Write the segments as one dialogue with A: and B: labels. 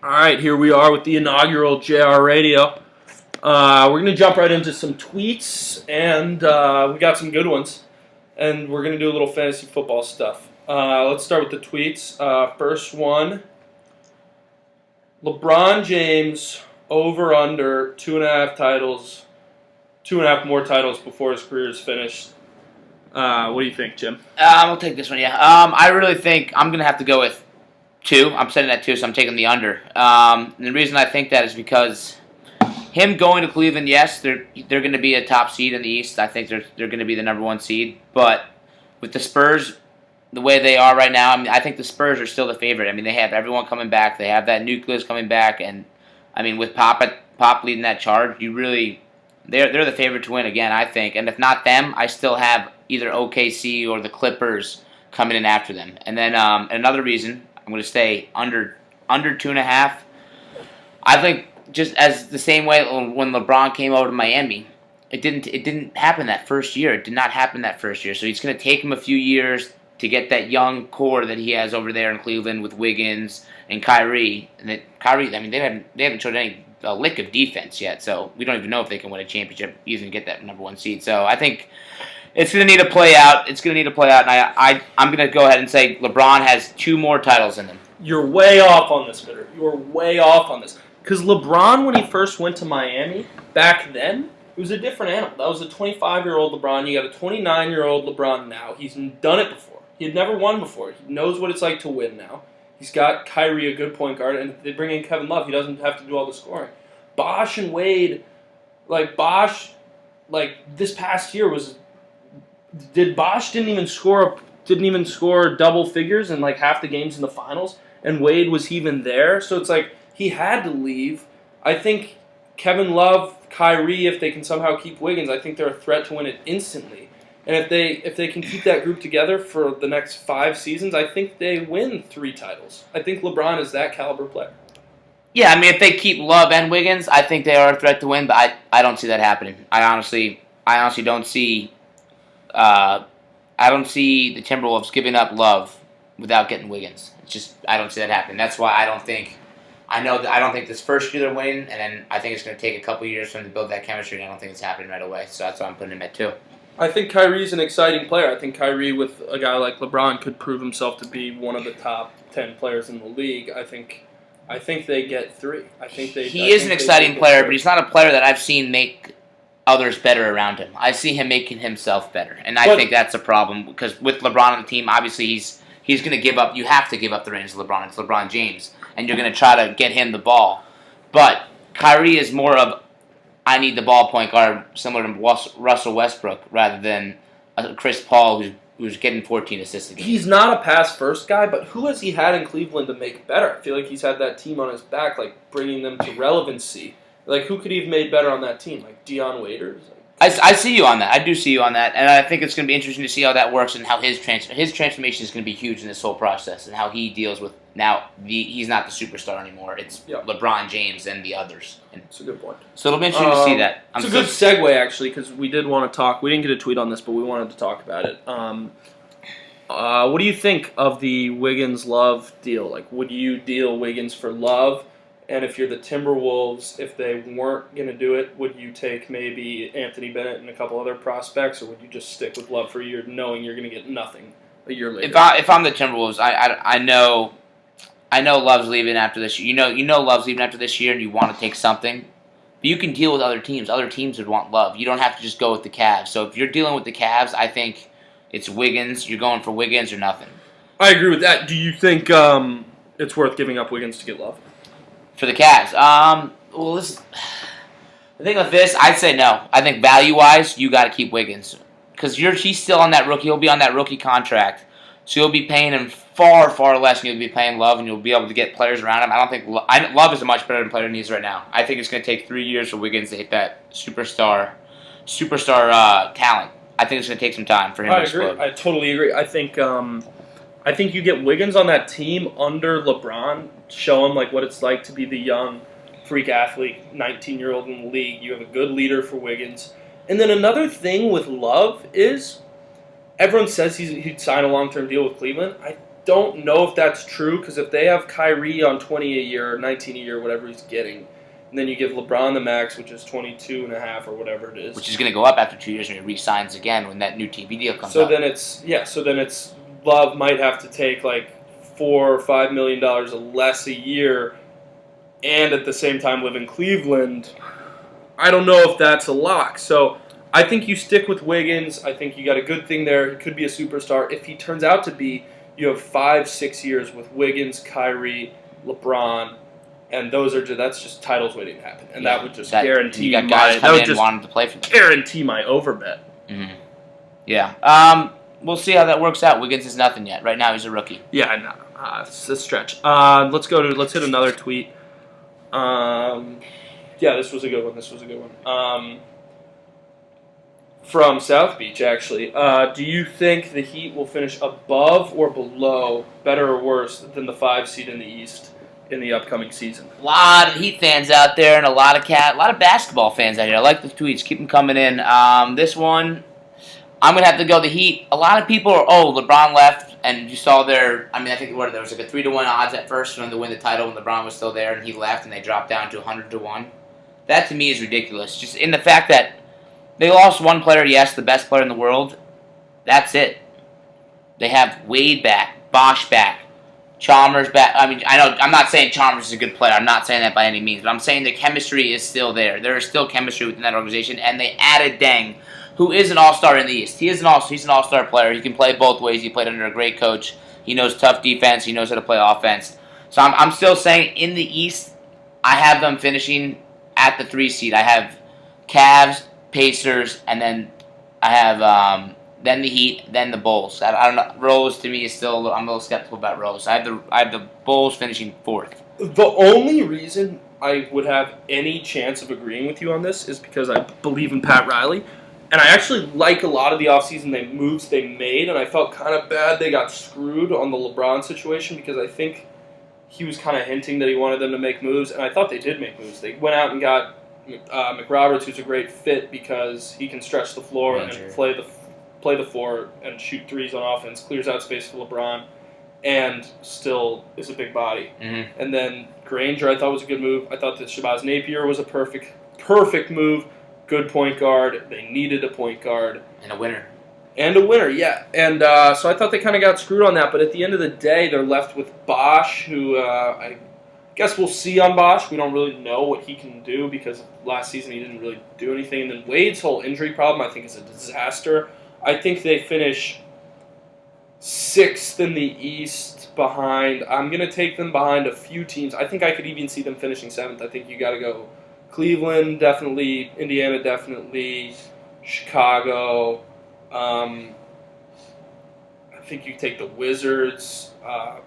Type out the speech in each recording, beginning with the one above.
A: All right, here we are with the inaugural JR Radio. We're going to jump right into some tweets, and we got some good ones. And we're going to do a little fantasy football stuff. Let's start with the tweets. First one, LeBron James over under 2.5 titles, 2.5 more titles before his career is finished. What do you think, Jim?
B: I'll take this one, yeah. I really think I'm going to have to go with 2. I'm setting at 2, so I'm taking the under. And the reason I think that is because him going to Cleveland, yes, they're going to be a top seed in the East. I think they're going to be the number 1 seed. But with the Spurs, the way they are right now, I think the Spurs are still the favorite. They have everyone coming back. They have that nucleus coming back. And, with Pop leading that charge, they're the favorite to win again, I think. And if not them, I still have either OKC or the Clippers coming in after them. And then another reason, I'm going to stay under 2.5. I think just as the same way when LeBron came over to Miami, it didn't happen that first year. It did not happen that first year. So it's going to take him a few years to get that young core that he has over there in Cleveland with Wiggins and Kyrie. And that Kyrie, they haven't showed a lick of defense yet. So we don't even know if they can win a championship even get that number 1 seed. So I think it's going to need to play out. And I'm going to go ahead and say LeBron has 2 more titles in him.
A: You're way off on this, Bitter. You're way off on this. Because LeBron, when he first went to Miami, back then, it was a different animal. That was a 25-year-old LeBron. You got a 29-year-old LeBron now. He's done it before. He had never won before. He knows what it's like to win now. He's got Kyrie, a good point guard, and if they bring in Kevin Love, he doesn't have to do all the scoring. Bosh and Wade, this past year was... Bosh didn't even score double figures in half the games in the finals, and Wade was even there. So it's he had to leave. I think Kevin Love, Kyrie, if they can somehow keep Wiggins, I think they're a threat to win it instantly. And if they can keep that group together for the next 5 seasons, I think they win 3 titles. I think LeBron is that caliber player.
B: Yeah, if they keep Love and Wiggins, I think they are a threat to win, but I don't see that happening. I honestly don't see... I don't see the Timberwolves giving up Love without getting Wiggins. It's just I don't see that happening. That's why I don't think this first year they're winning, and then I think it's going to take a couple years for them to build that chemistry, and I don't think it's happening right away. So that's why I'm putting him at 2.
A: I think Kyrie's an exciting player. I think Kyrie, with a guy like LeBron, could prove himself to be one of the top 10 players in the league. I think they get 3.
B: He is an exciting player, but he's not a player that I've seen make others better around him. I see him making himself better, and I think that's a problem because with LeBron on the team, obviously he's going to give up. You have to give up the reins to LeBron. It's LeBron James, and you're going to try to get him the ball. But Kyrie is more of I need the ball point guard, similar to Russell Westbrook, rather than Chris Paul who's getting 14 assists a game.
A: He's not a pass-first guy, but who has he had in Cleveland to make better? I feel like he's had that team on his back, bringing them to relevancy. Who could he have made better on that team? Dion Waiters?
B: I see you on that. I do see you on that. And I think it's going to be interesting to see how that works and how his transformation is going to be huge in this whole process and how he deals with now he's not the superstar anymore. It's LeBron James and the others.
A: That's a good point.
B: So it'll be interesting to see that.
A: It's a good segue, actually, because we did want to talk. We didn't get a tweet on this, but we wanted to talk about it. What do you think of the Wiggins-Love deal? Would you deal Wiggins for Love? And if you're the Timberwolves, if they weren't going to do it, would you take maybe Anthony Bennett and a couple other prospects, or would you just stick with Love for a year, knowing you're going to get nothing a year later?
B: If I'm the Timberwolves, I know Love's leaving after this year. You know Love's leaving after this year, and you want to take something. But you can deal with other teams. Other teams would want Love. You don't have to just go with the Cavs. So if you're dealing with the Cavs, I think it's Wiggins. You're going for Wiggins or nothing.
A: I agree with that. Do you think it's worth giving up Wiggins to get Love?
B: For the Cavs, the thing with this, I'd say no. I think value-wise, you got to keep Wiggins because he's still on that rookie. He'll be on that rookie contract, so you'll be paying him far, far less than you'll be paying Love, and you'll be able to get players around him. I don't think Love is a much better player than he is right now. I think it's going to take 3 years for Wiggins to hit that superstar talent. I think it's going to take some time for him to explode.
A: I totally agree. I think you get Wiggins on that team under LeBron, show him what it's like to be the young freak athlete, 19-year-old in the league. You have a good leader for Wiggins. And then another thing with Love is everyone says he'd sign a long-term deal with Cleveland. I don't know if that's true because if they have Kyrie on 20 a year or 19 a year, whatever he's getting, and then you give LeBron the max, which is 22 and a half or whatever it is.
B: Which is going to go up after 2 years when he re-signs again when that new TV deal comes
A: so
B: up.
A: then it's Love might have to take like $4 or $5 million less a year, and at the same time live in Cleveland. I don't know if that's a lock. So I think you stick with Wiggins. I think you got a good thing there. He could be a superstar. If he turns out to be, you have 5-6 years with Wiggins, Kyrie, LeBron, and that's just titles waiting to happen, and that would just guarantee
B: you got guys coming in wanting to play for them.
A: Guarantee my over bet.
B: Mm-hmm. Yeah. We'll see how that works out. Wiggins is nothing yet. Right now, he's a rookie.
A: Yeah, no, it's a stretch. Let's hit another tweet. Yeah, this was a good one. From South Beach, actually. Do you think the Heat will finish above or below, better or worse, than the 5 seed in the East in the upcoming season?
B: A lot of Heat fans out there and a lot of basketball fans out here. I like the tweets. Keep them coming in. This one, I'm going to have to go the Heat. A lot of people are, LeBron left, and you saw there was like a 3-1 odds at first for them to win the title when LeBron was still there, and he left, and they dropped down to 100-1. That, to me, is ridiculous. Just in the fact that they lost one player, yes, the best player in the world. That's it. They have Wade back, Bosh back, Chalmers back. I mean, I know I'm not saying Chalmers is a good player. I'm not saying that by any means. But I'm saying the chemistry is still there. There is still chemistry within that organization. And they added Deng, who is an all-star in the East. He's an all-star player. He can play both ways. He played under a great coach. He knows tough defense. He knows how to play offense. So I'm still saying in the East, I have them finishing at the 3 seed. I have Cavs, Pacers, and then I have then the Heat, then the Bulls. I don't know. Rose to me is still. I'm a little skeptical about Rose. I have the Bulls finishing 4th.
A: The only reason I would have any chance of agreeing with you on this is because I believe in Pat Riley, and I actually like a lot of the offseason moves they made, and I felt kind of bad they got screwed on the LeBron situation because I think he was kind of hinting that he wanted them to make moves, and I thought they did make moves. They went out and got McRoberts, who's a great fit because he can stretch the floor and play the 4 and shoot threes on offense, clears out space for LeBron, and still is a big body.
B: Mm-hmm.
A: And then Granger, I thought was a good move. I thought that Shabazz Napier was a perfect move. Good point guard. They needed a point guard
B: and a winner.
A: Yeah. And so I thought they kind of got screwed on that. But at the end of the day, they're left with Bosh, who I guess we'll see on Bosh. We don't really know what he can do because last season he didn't really do anything. And then Wade's whole injury problem, I think, is a disaster. I think they finish 6th in the East behind. I'm going to take them behind a few teams. I think I could even see them finishing 7th. I think you got to go Cleveland, definitely. Indiana, definitely. Chicago. I think you take the Wizards. I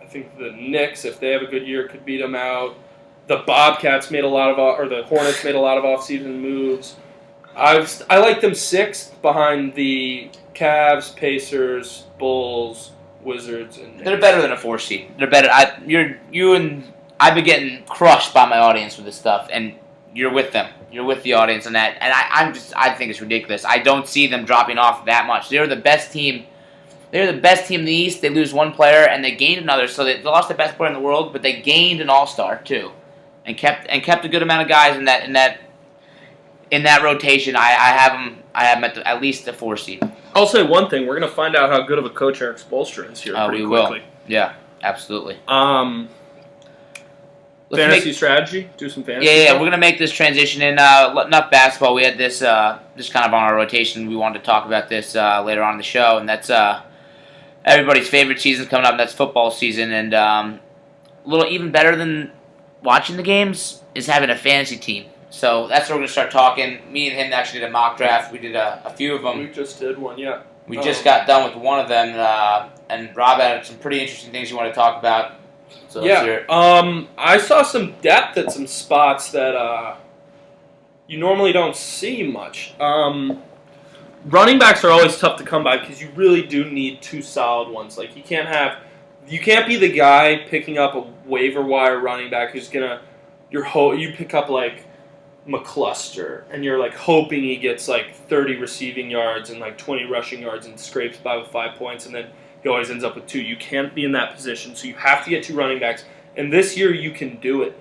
A: think the Knicks, if they have a good year, could beat them out. The Bobcats made a lot of, or the Hornets made a lot of offseason moves. I like them 6th behind the Cavs, Pacers, Bulls, Wizards, and Knicks.
B: They're better than a 4 seed. They're better. I've been getting crushed by my audience with this stuff, and you're with them. You're with the audience on that, and I think it's ridiculous. I don't see them dropping off that much. They're the best team. They're the best team in the East. They lose one player and they gained another, so they lost the best player in the world, but they gained an all-star too, and kept a good amount of guys in that rotation. I have them at least a 4 seed.
A: I'll say one thing: we're going to find out how good of a coach Eric Spoelstra is here pretty quickly.
B: Will. Yeah, absolutely.
A: Fantasy strategy? Do some fantasy
B: Yeah,
A: stuff?
B: we're going to make this transition in. Enough basketball. We had this just kind of on our rotation. We wanted to talk about this later on in the show, and that's everybody's favorite season coming up, and that's football season. And a little even better than watching the games is having a fantasy team. So that's where we're going to start talking. Me and him actually did a mock draft. We did a few of them.
A: We just did one, yeah.
B: We just got done with one of them, and Rob had some pretty interesting things you want to talk about. So let's hear it.
A: I saw some depth at some spots that you normally don't see much. Running backs are always tough to come by because you really do need 2 solid ones. Like you can't be the guy picking up a waiver wire running back who's gonna you pick up like McCluster and you're like hoping he gets like 30 receiving yards and like 20 rushing yards and scrapes by with 5 points, and then he always ends up with 2. You can't be in that position, so you have to get 2 running backs. And this year you can do it.